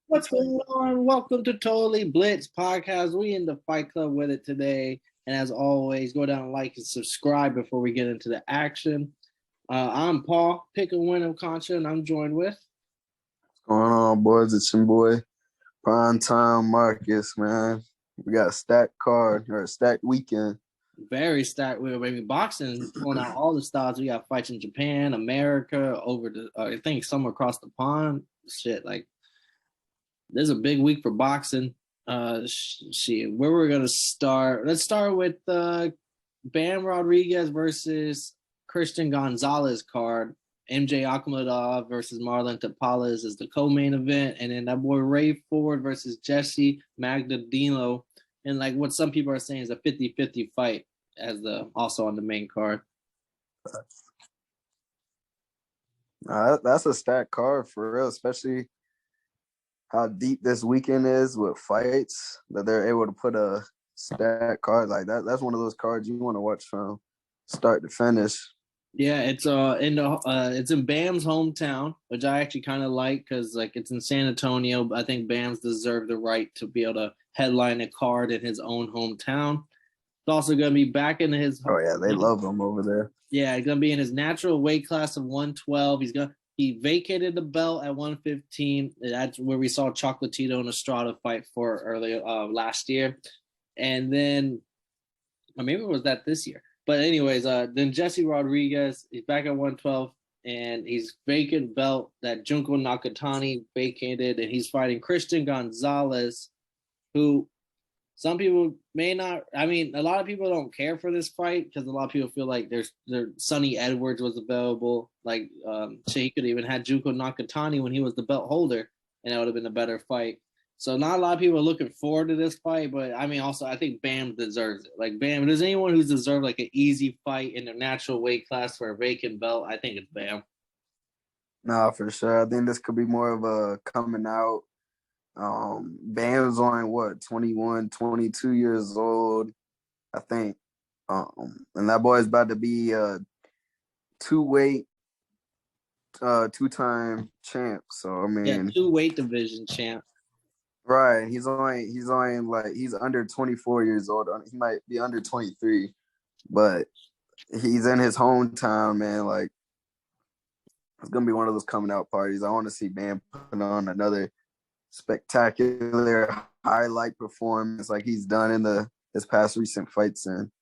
What's going on? Welcome to Totally Blitz Podcast. We in the Fight Club with it today. And as always, go down and like and subscribe before we get into the action. I'm Paul, pick a win of Concha, and I'm joined with Going on, boys? It's your boy, Prime Time Marcus, man. We got a stacked card or a stacked weekend. very stacked with baby boxing, pulling out all the styles. We got fights in Japan, America, over the I think some across the pond. Shit, like there's a big week for boxing. Shit, where we're gonna start? Let's start with Bam Rodriguez versus Cristian Gonzalez card. MJ Akhmadaliev versus Marlon Tapales is the co-main event, and then that boy Ray Ford versus Jesse Magdaleno, and like what some people are saying is a 50-50 fight as the also on the main card. That's a stacked card for real, especially how deep this weekend is with fights that they're able to put a stacked card like that. That's one of those cards you want to watch from start to finish. Yeah, it's in Bam's hometown, which I actually kind of like because like it's in San Antonio. But I think Bam's deserved the right to be able to headline a card in his own hometown. It's also going to be back in his. Oh yeah, they love him over there. Yeah, he's going to be in his natural weight class of 112. He vacated the belt at 115. That's where we saw Chocolatito and Estrada fight for earlier last year, and then or maybe it was that this year. But anyways, then Jesse Rodriguez, he's back at 112, and he's vacant belt that Junko Nakatani vacated, and he's fighting Cristian Gonzalez, who some people may not. I mean, a lot of people don't care for this fight because a lot of people feel like there's Sonny Edwards was available. Like, he could even had Junko Nakatani when he was the belt holder, and that would have been a better fight. So not a lot of people are looking forward to this fight, but I mean, also I think Bam deserves it. Like Bam, if there's anyone who's deserved like an easy fight in their natural weight class for a vacant belt, I think it's Bam. Nah, for sure. I think this could be more of a coming out. Bam's only what 21, 22 years old, I think. And that boy is about to be a two-weight, two-time champ. So I Yeah, mean, two weight division champ. right? He's only like he's under 24 years old. He might be under 23, but he's in his hometown, man. Like it's gonna be one of those coming out parties. I want to see Bam put on another spectacular highlight performance like he's done in his past recent fights, and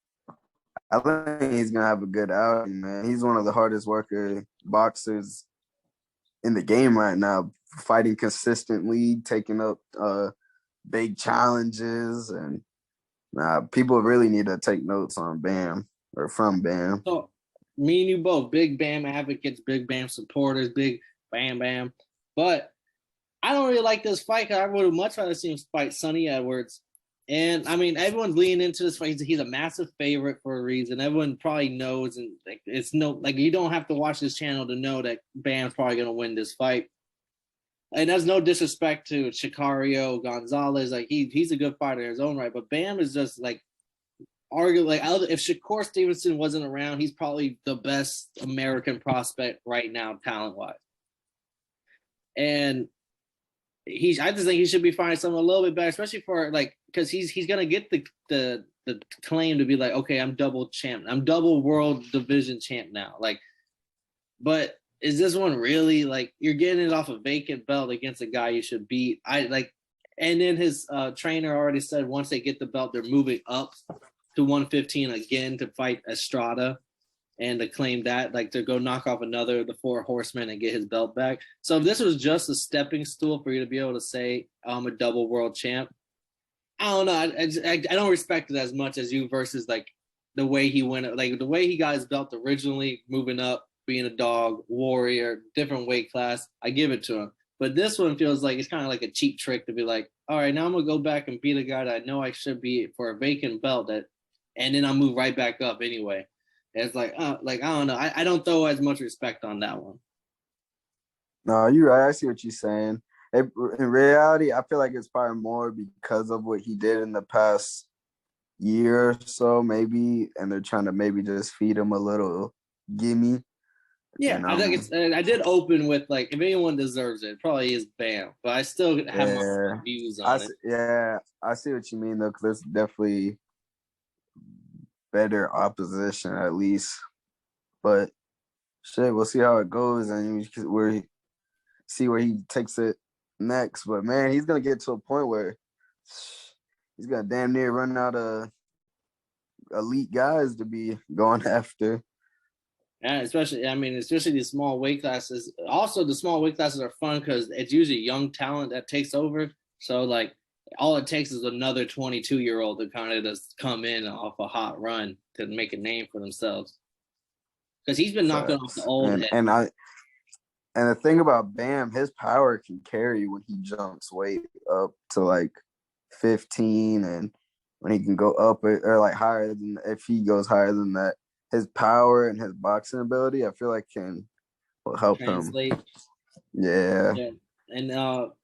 I think he's gonna have a good outing, man. He's one of the hardest worker boxers in the game right now, fighting consistently, taking up big challenges, and people really need to take notes on Bam or from Bam. So me and you both, big Bam advocates, big Bam supporters, big Bam Bam. But I don't really like this fight because I would have much rather seen him fight Sonny Edwards. And I mean, everyone's leaning into this fight. He's a massive favorite for a reason. Everyone probably knows, and like it's no like you don't have to watch this channel to know that Bam's probably gonna win this fight. And there's no disrespect to Chicario Gonzalez. Like he's a good fighter in his own right, but Bam is just like arguably like if Shakur Stevenson wasn't around, he's probably the best American prospect right now, talent wise. And I just think he should be finding something a little bit better, especially for like because he's gonna get the claim to be like, okay, I'm double champ, I'm double world division champ now. Like, but is this one really like you're getting it off a vacant belt against a guy you should beat? I like, and then his trainer already said once they get the belt, they're moving up to 115 again to fight Estrada and to claim that, like to go knock off another of the four horsemen and get his belt back. So if this was just a stepping stool for you to be able to say I'm a double world champ, I don't know. I don't respect it as much as you versus like the way he went, like the way he got his belt originally, moving up, being a dog, warrior, different weight class. I give it to him. But this one feels like it's kind of like a cheap trick to be like, all right, now I'm gonna go back and beat a guy that I know I should be for a vacant belt that, and then I'll move right back up anyway. It's like I don't know. I don't throw as much respect on that one. No, you're right. I see what you're saying. In reality, I feel like it's probably more because of what he did in the past year or so, maybe, and they're trying to maybe just feed him a little gimme. Yeah, I think it's. I did open with like, if anyone deserves it, it probably is Bam. But I still have my views on it. Yeah, I see what you mean though, because there's definitely better opposition at least. But shit, we'll see how it goes, and see where he takes it next. But man, he's gonna get to a point where he's gonna damn near run out of elite guys to be going after. Yeah, especially these small weight classes. Also, the small weight classes are fun because it's usually young talent that takes over. So, like, all it takes is another 22-year-old to kind of just come in off a hot run to make a name for themselves. Because he's been knocking off the old head. And the thing about Bam, his power can carry when he jumps weight up to like 15, and when he can go up or like higher than, if he goes higher than that, his power and his boxing ability, I feel like will help translate. Him. Yeah. And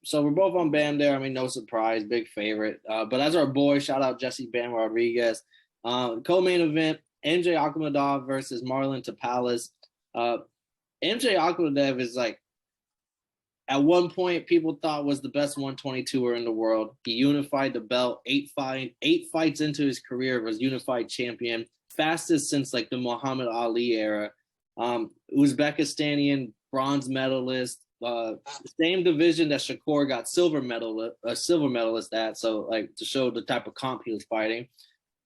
so we're both on Bam there. I mean, no surprise, big favorite. But as our boy, shout out Jesse Bam Rodriguez. Co-main event, MJ Akhmadaliev versus Marlon Tapales. MJ Akhmadaliev is like, at one point, people thought was the best 122er in the world. He unified the belt, 8 fights into his career, was unified champion, fastest since like the Muhammad Ali era. Uzbekistanian bronze medalist, same division that Shakur got silver medalist at. So like to show the type of comp he was fighting.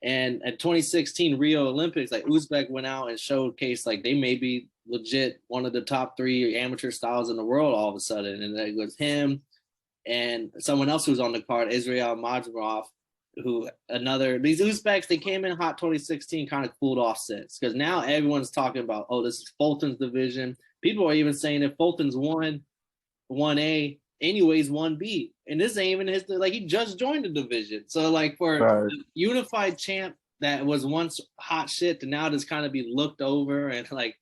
And at 2016 Rio Olympics, like Uzbek went out and showcased like they may be legit one of the top 3 amateur styles in the world all of a sudden. And it was him and someone else who was on the card, Israel Majmarov, these Uzbeks, they came in hot 2016, kind of cooled off since. Because now everyone's talking about, oh, this is Fulton's division. People are even saying if Fulton's 1A, anyways 1B. And this ain't even his, like, he just joined the division. So like for the unified champ that was once hot shit to now just kind of be looked over and like,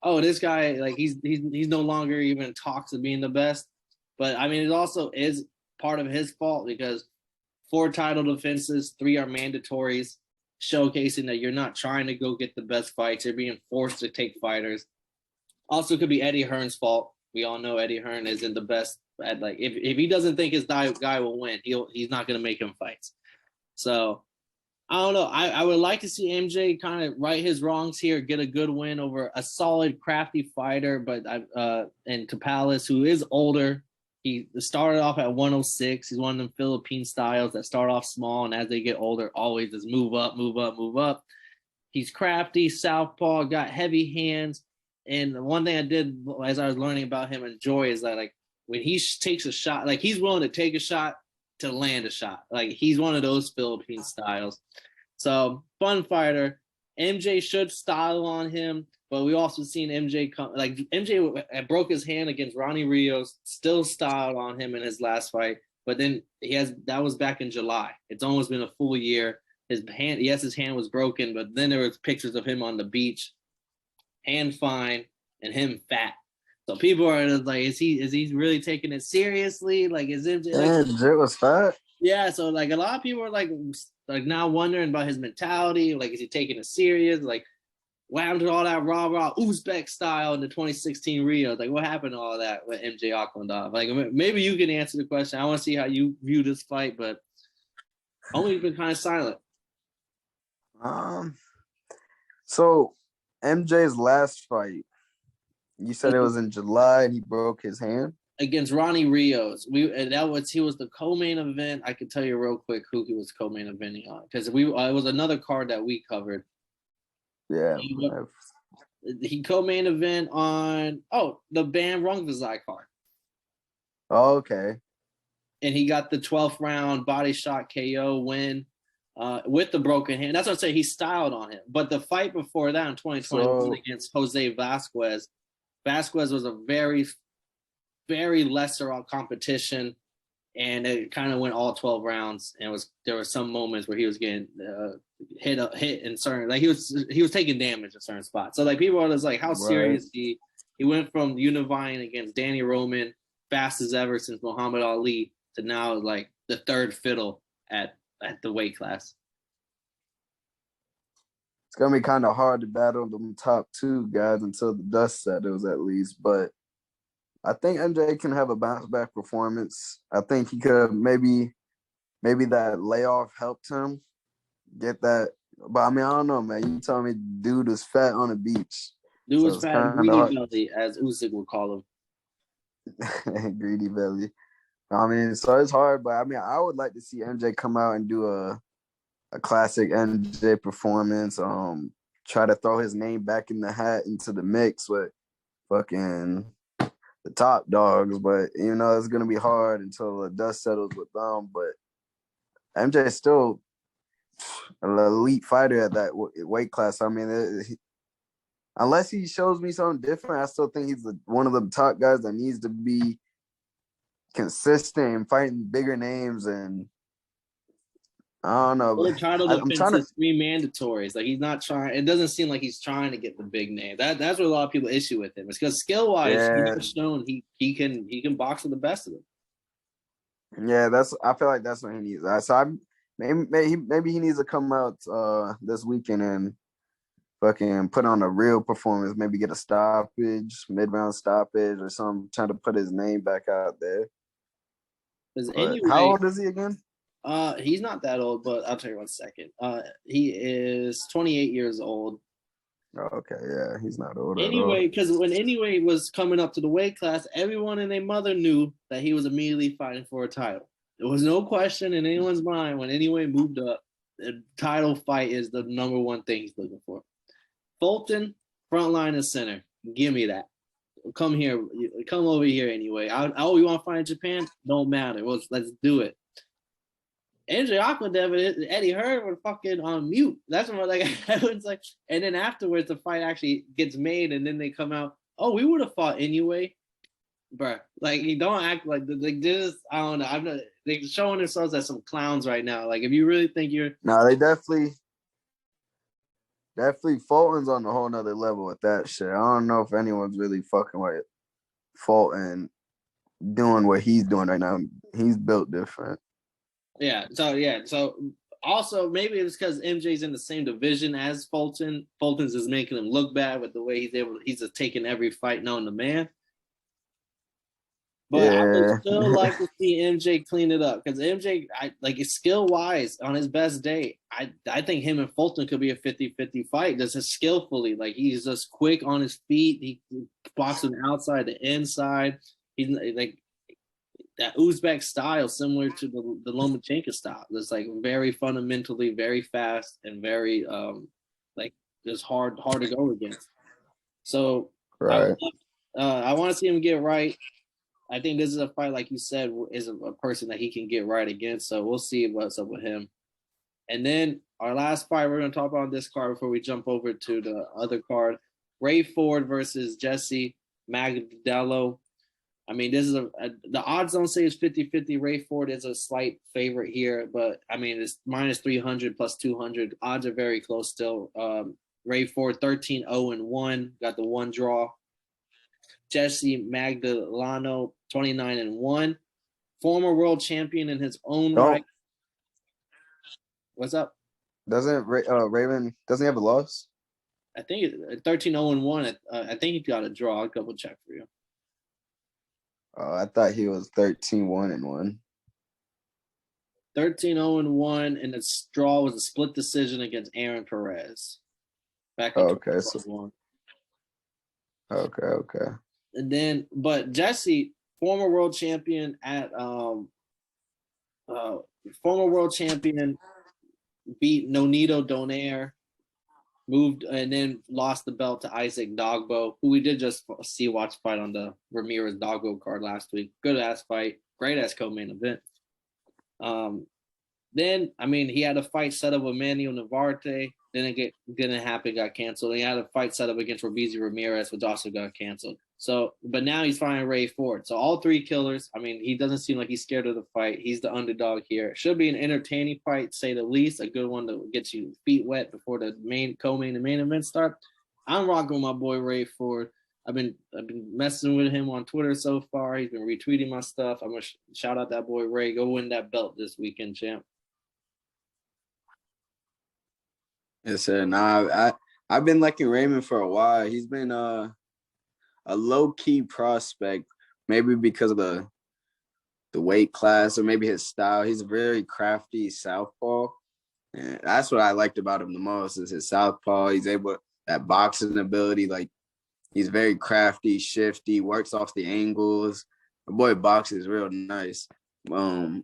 oh, this guy, like he's no longer even talks of being the best. But I mean, it also is part of his fault because 4 title defenses, 3 are mandatories, showcasing that you're not trying to go get the best fights. You're being forced to take fighters. Also could be Eddie Hearn's fault. We all know Eddie Hearn isn't the best at, like, if he doesn't think his guy will win, he's not going to make him fights. So I don't know. I would like to see MJ kind of right his wrongs here, get a good win over a solid, crafty fighter, but and Tapales, who is older. He started off at 106. He's one of them Philippine styles that start off small, and as they get older, always just move up, move up, move up. He's crafty, southpaw, got heavy hands. And one thing I did as I was learning about him enjoy is that, like, when he takes a shot, like, he's willing to take a shot to land a shot. Like, he's one of those Philippine styles. So, fun fighter. MJ should style on him, but we also seen MJ come, like, MJ broke his hand against Ronnie Rios, still styled on him in his last fight, but then that was back in July. It's almost been a full year. His hand was broken, but then there was pictures of him on the beach, hand fine, and him fat. So people are like, is he really taking it seriously? Like, is MJ? MJ was fat. Yeah, so like a lot of people are like now wondering about his mentality. Like, is he taking it serious? Like, what happened to all that rah Uzbek style in the 2016 Rio? Like, what happened to all that with MJ Akhmadaliev? Like, maybe you can answer the question. I want to see how you view this fight, but only been kind of silent. So MJ's last fight, you said it was in July and he broke his hand? Against Ronnie Rios. He was the co-main event. I can tell you real quick who he was co-main eventing on, because it was another card that we covered. Yeah. He co-main event on the Bam Rungvisai card. Oh, okay. And he got the 12th round body shot KO win with the broken hand. That's what I say. He styled on him. But the fight before that in 2020 against Jose Vasquez. Vasquez was a very, very lesser competition, and it kind of went all 12 rounds. And there were some moments where he was getting hit in certain, like he was taking damage in certain spots. So like people are just like, how serious he went from unifying against Danny Roman, fast as ever since Muhammad Ali, to now like the third fiddle at the weight class. it's gonna be kind of hard to battle them top two guys until the dust settles at least. But I think MJ can have a bounce back performance. I think he could maybe that layoff helped him get that. But I mean, I don't know, man. You telling me dude was fat on the beach. Dude So was it's fat, kind of greedy hard. belly, as Usyk would call him. Greedy belly. I mean, so it's hard, but I mean, I would like to see MJ come out and do a classic MJ performance. Try to throw his name back in the hat into the mix with fucking the top dogs. But you know, it's gonna be hard until the dust settles with them. But MJ is still an elite fighter at that weight class. I mean, unless he shows me something different, I still think he's one of the top guys that needs to be consistent and fighting bigger names. And I don't know. Full title I'm trying to. defenses, 3 mandatories. Like he's not trying. It doesn't seem like he's trying to get the big name. That's what a lot of people issue with him. It's because skill wise, Yeah, he's shown he can box with the best of them. yeah. I feel like that's what he needs. So maybe he needs to come out this weekend and fucking put on a real performance. Maybe get a stoppage, mid-round stoppage or something. Trying to put his name back out there. Because But how old is he again? He's not that old, but I'll tell you 1 second. He is 28 years old. Oh, okay, yeah, he's not old at all. Anyway, because when Anyway was coming up to the weight class, everyone and their mother knew that he was immediately fighting for a title. There was no question in anyone's mind when Anyway moved up. The title fight is the number one thing he's looking for. Fulton, front line and center. Give me that. Come here. Come over here anyway. You want to fight in Japan? Don't matter. Let's do it. Andrew Akhmadaliev and Eddie Hearn were fucking on mute. That's what like everyone's like. And then afterwards, the fight actually gets made, and then they come out. Oh, we would have fought anyway, bro. Like you don't act like this. I don't know. I'm not. They're showing themselves as some clowns right now. Like if you really think you're. No, they definitely Fulton's on a whole nother level with that shit. I don't know if anyone's really fucking with Fulton doing what he's doing right now. He's built different. So also maybe it's because MJ's in the same division as Fulton. Fulton's is making him look bad with the way he's just taking every fight known to man. But I would still like to see MJ clean it up because MJ, skill wise on his best day, I think him and Fulton could be a 50-50 fight. Just skillfully, like he's just quick on his feet. He boxes outside to inside. He's like that Uzbek style, similar to the Lomachenko style. It's like very fundamentally, very fast, and very just hard to go against. So right. I want to see him get right. I think this is a fight, like you said, is a person that he can get right against. So we'll see what's up with him. And then our last fight we're going to talk about on this card before we jump over to the other card: Ray Ford versus Jesse Magdaleno. I mean, this is the odds don't say it's 50-50. Ray Ford is a slight favorite here, but I mean, it's minus 300 plus 200. Odds are very close still. Ray Ford 13-0-1, got the one draw. Jesse Magdaleno 29-1, former world champion in his own right. What's up? Doesn't Raven doesn't he have a loss? I think 13-0-1. I think he got a draw. I'll double check for you. I thought he was 13-1-1. 13-0-1, and the draw was a split decision against Aaron Perez. Back in 2021. Okay. And then, but Jesse, former world champion beat Nonito Donaire, moved and then lost the belt to Isaac Dogbo, who we did just watch fight on the Ramirez Dogbo card last week. Good ass fight, great ass co-main event. Then I mean he had a fight set up with Manuel Navarrete, didn't happen, got canceled. He had a fight set up against Robeisy Ramirez, which also got canceled. So, but now he's fighting Ray Ford. So all three killers. I mean, he doesn't seem like he's scared of the fight. He's the underdog here. Should be an entertaining fight, say the least. A good one that gets you feet wet before the co-main and main event start. I'm rocking with my boy Ray Ford. I've been messing with him on Twitter so far. He's been retweeting my stuff. I'm gonna shout out that boy Ray. Go win that belt this weekend, champ. Yes, sir. I've been liking Raymond for a while. He's been a low key prospect, maybe because of the weight class or maybe his style. He's a very crafty southpaw. And that's what I liked about him the most is his southpaw. He's able that boxing ability, like he's very crafty, shifty, works off the angles. The boy boxes real nice. But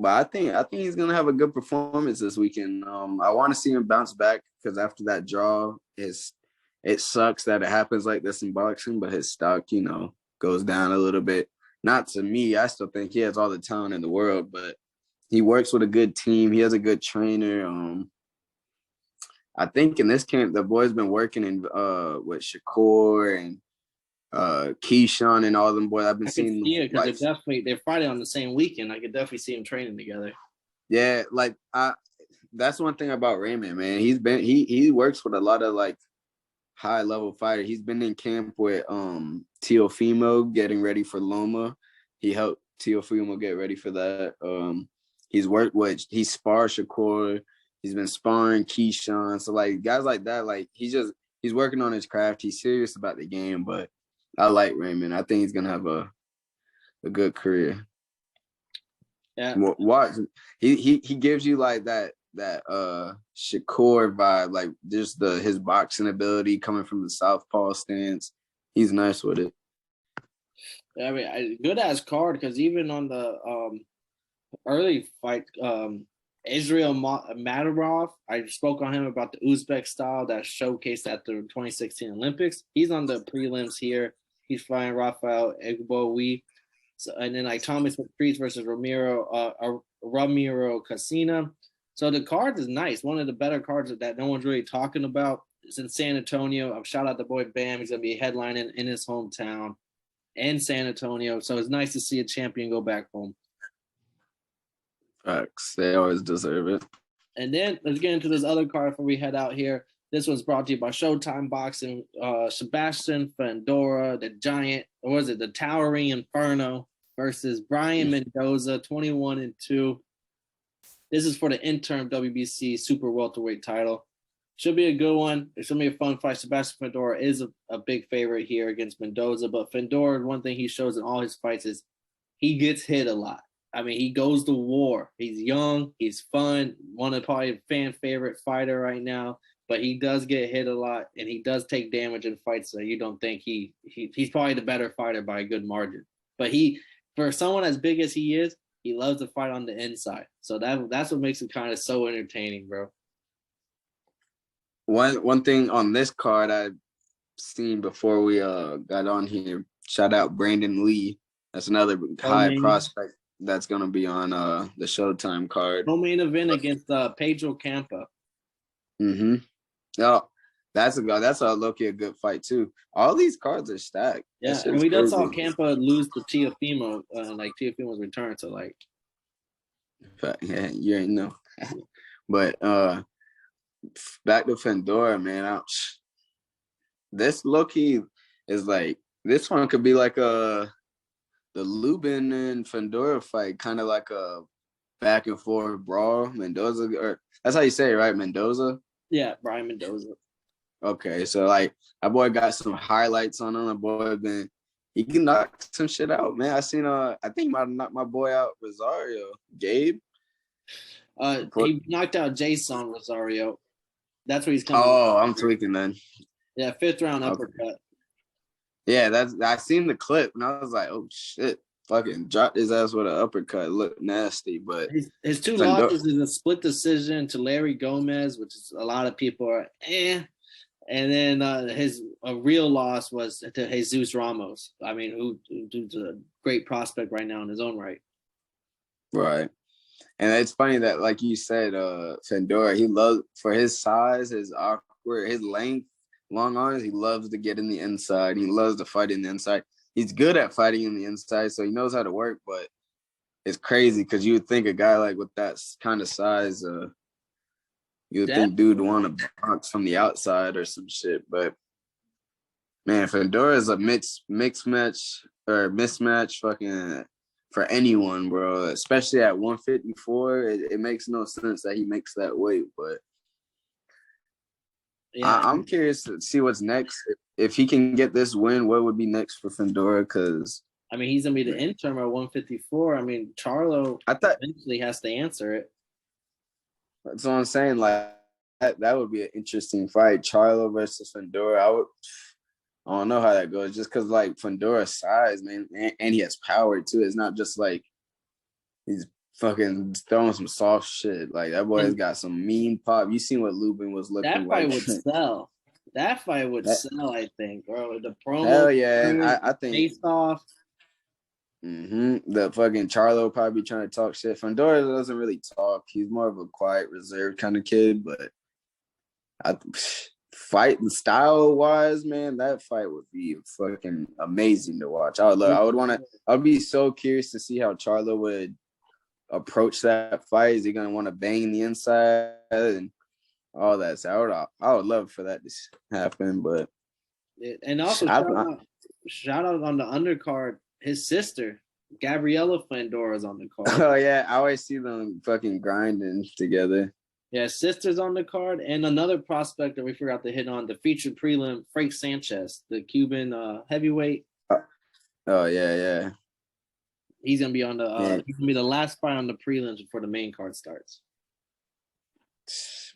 I think he's gonna have a good performance this weekend. I want to see him bounce back because after that draw, it sucks that it happens like this in boxing, but his stock, goes down a little bit. Not to me, I still think he has all the talent in the world, but he works with a good team. He has a good trainer. I think in this camp, the boy's been working in with Shakur and Keyshawn and all them boys. I've been seeing it because they're fighting on the same weekend. I could definitely see them training together. Yeah, that's one thing about Raymond, man. He works with a lot of like high level fighters. He's been in camp with Teofimo getting ready for Loma. He helped Teofimo get ready for that. He sparred Shakur. He's been sparring Keyshawn. So like guys like that, like he's working on his craft. He's serious about the game, but I like Raymond. I think he's gonna have a good career. Yeah. Watch. He gives you like that Shakur vibe, like just his boxing ability coming from the southpaw stance. He's nice with it. I mean, good ass card because even on the early fight, Israel Madarov, I spoke on him about the Uzbek style that showcased at the 2016 Olympics. He's on the prelims here. He's fighting Rafael Egbowi. So, and then like Thomas McCrees versus Ramiro Casina. So the card is nice. One of the better cards that no one's really talking about. It's in San Antonio. I've shout out the boy Bam. He's gonna be headlining in his hometown in San Antonio. So it's nice to see a champion go back home. Facts. They always deserve it. And then let's get into this other card before we head out here. This one's brought to you by Showtime Boxing. Sebastian Fundora, the giant, or was it the towering Inferno versus Brian Mendoza, 21-2. This is for the interim WBC super welterweight title. Should be a good one. It's gonna be a fun fight. Sebastian Fundora is a big favorite here against Mendoza, but Fundora, one thing he shows in all his fights is he gets hit a lot. I mean, he goes to war. He's young. He's fun. One of probably a fan favorite fighter right now. But he does get hit a lot, and he does take damage in fights. So you don't think he's probably the better fighter by a good margin. But for someone as big as he is, he loves to fight on the inside. So that's what makes it kind of so entertaining, bro. One thing on this card I've seen before we got on here. Shout out Brandon Lee. That's another high prospect that's gonna be on the Showtime card. Co-main event against Pedro Campa. Mm-hmm. Oh, that's a low-key a good fight too. All these cards are stacked. Yeah, and we just saw Campa lose to Teofimo, like Teofimo's return. So like, yeah, you ain't know. But back to Fundora, man. This low-key is like this one could be like the Lubin and Fundora fight, kind of like a back and forth brawl. Mendoza, or that's how you say it, right? Mendoza. Yeah, Brian Mendoza. Okay, so like my boy got some highlights on him. My boy he can knock some shit out, man. I seen I think he might have knocked my boy out, Rosario, Gabe. He knocked out Jason Rosario. That's what he's coming. Oh, I'm tweaking then. Yeah, 5th round uppercut. Okay. Yeah, I seen the clip and I was like, oh shit. Fucking dropped his ass with an uppercut. Looked nasty, but his two losses is a split decision to Larry Gomez, which is a lot of people are and then his real loss was to Jesus Ramos. I mean, who's a great prospect right now in his own right. Right, and it's funny that, like you said, Fundora, he loves for his size, his length, long arms. He loves to get in the inside. He loves to fight in the inside. He's good at fighting in the inside, so he knows how to work, but it's crazy because you would think a guy like with that kind of size, you would think dude want to box from the outside or some shit. But man, Fundora is a mixed match or mismatch fucking for anyone, bro. Especially at 154, it makes no sense that he makes that weight, but Yeah, I'm curious to see what's next. If he can get this win, what would be next for Fundora? Because I mean, he's gonna be the interim at 154. I mean, Charlo I thought eventually has to answer it. that's what I'm saying. Like that would be an interesting fight. Charlo versus Fundora. I don't know how that goes. Just because like Fundora's size, man, and he has power too. It's not just like he's fucking throwing some soft shit. Like that boy has got some mean pop. You seen what Lubin was looking That fight like? would sell. That fight would That, sell, I think, bro. The promo, hell yeah, and I think face off. the fucking Charlo probably trying to talk shit. Fundora doesn't really talk. He's more of a quiet, reserved kind of kid. But fight style wise, man, that fight would be fucking amazing to watch. I'd be so curious to see how Charlo would approach that fight. Is he gonna want to bang the inside and all that? So I would love for that to happen. But And also shout out on the undercard, his sister, Gabriella Fundora, is on the card. Oh yeah, I always see them fucking grinding together. Yeah, sister's on the card, and another prospect that we forgot to hit on, the featured prelim, Frank Sanchez, the Cuban heavyweight. Oh yeah. He's gonna be on the. He's gonna be the last fight on the prelims before the main card starts.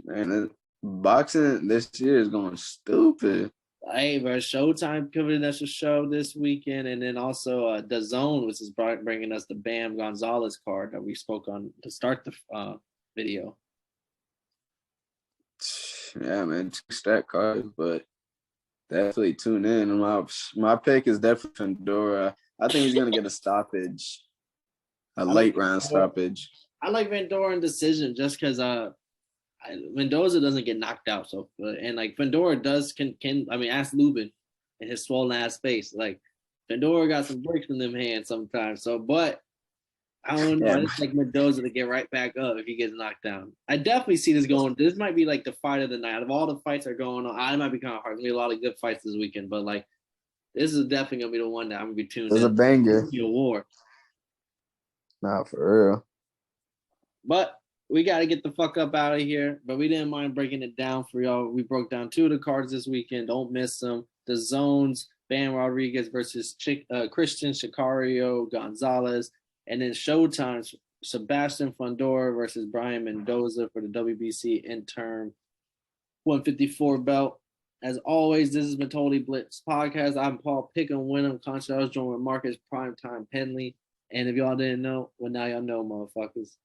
Man, boxing this year is going stupid. Hey, bro, Showtime coming us a show this weekend, and then also the Zone, which is bringing us the Bam Gonzalez card that we spoke on to start the video. Yeah, man, stack cards, but definitely tune in. My pick is definitely Fundora. I think he's gonna get a stoppage, late round stoppage. I like Fundora in decision just because Mendoza doesn't get knocked out, so and like Fundora can I mean, ask Lubin in his swollen ass face. Like Fundora got some bricks in them hands sometimes. So, but I don't know. I just like Mendoza to get right back up if he gets knocked down. I definitely see this going. This might be like the fight of the night. Out of all the fights that are going on, it might be kind of hard. There's gonna be a lot of good fights this weekend, but like this is definitely gonna be the one that I'm gonna be tuned in. It's a banger. It's a war. Nah, for real. But we got to get the fuck up out of here. But we didn't mind breaking it down for y'all. We broke down 2 of the cards this weekend. Don't miss them. The Zones, Bam Rodriguez versus Cristian Gonzalez. And then Showtime's Sebastian Fundora versus Brian Mendoza for the WBC interim 154 belt. As always, this has been Totally Blitz Podcast. I'm Paul Pickham Winham. I was joined with Marcus Primetime Penley. And if y'all didn't know, well, now y'all know, motherfuckers.